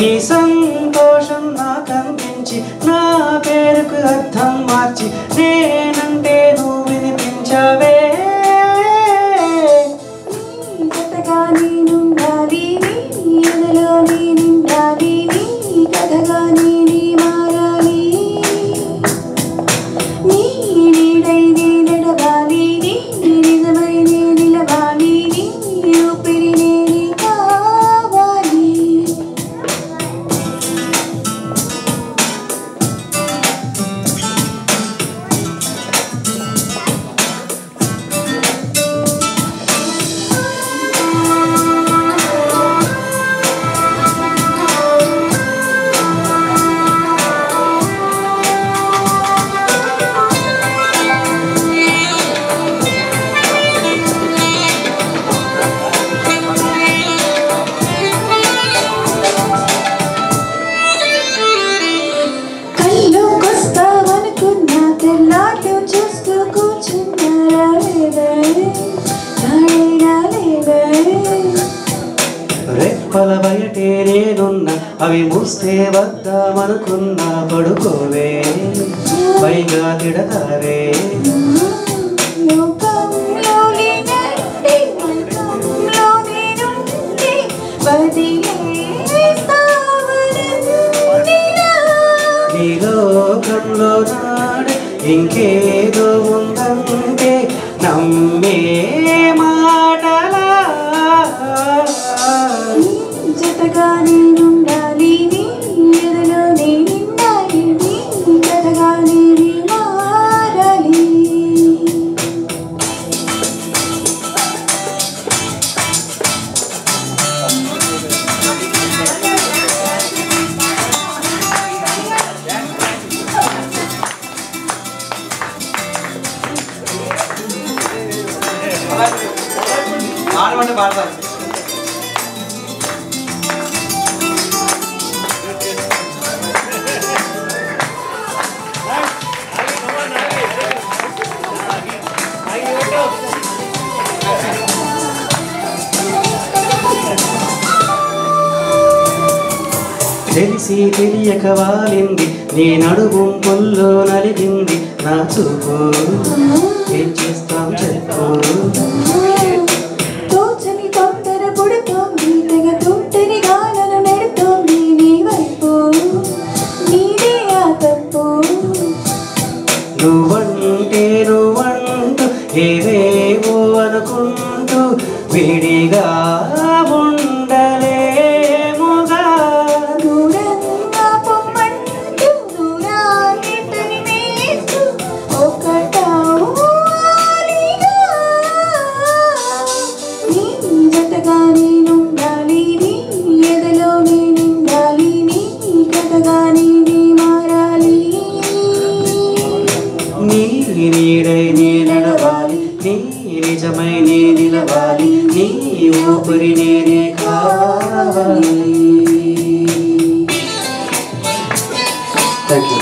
నీ సంతోషం నాకందించి నా పేరుకు అర్థం మార్చి నేనంటే నువ్వు వినిపించవే కథగా నేనుండాలి నీ ఎదలో నేనుండాలి నీ కథగా నేనే మారాలి నీ నీడై నే నడవాలి నీ నిజమై నే నిలవాలి నీ ఊపిరి నేనే కావాలి కల్లోకొస్తావనుకున్నా తెల్లాట్లు చూస్తూ కూర్చున్నారా లేవే రెప్పల బయటే నేనున్నా అవి మూస్తే వద్దామనుకున్నా పడుకోవే పైగా తిడతావే లోకంలో లేనంటే లోకంలో నేనుంటే వదిలేస్తావనంటినా నీ లోకంలో నాడు ఇంకేదో ఉందంటే నమ్మే మాటలా జతగా నేనుండాలి నీ ఎదలో నేనుండాలి నీ కథగా నేనే మారాలి ఆడమంటే పాడతారు తెలిసి తెలియక వాలింది నీ నడుము పొల్లో నలిగింది నా చూపు ఏం చేస్తాం చెప్పు తోచని తొందర పుడుతోంది తెగ తుంటని గాలను నెడుతోంది నీ వైపు నీదే ఆ తప్పు నువ్వంటూ ఏవేవో అనుకుంటూ విడిగా ఉండలేముగా దూరంగా పొమ్మంటూ దూరాన్ని తరిమేస్తూ ఒకటవ్వాలిగా నీ జతగా నేనుండాలి నీ ఎదలో నేనుండాలి నీ కథగా నేనే మారాలి నీ నీడై నే నడవాలి నీ నిజమై నే నిలవాలి నీ ఊపిరి నేనే కావాలి. Thank you.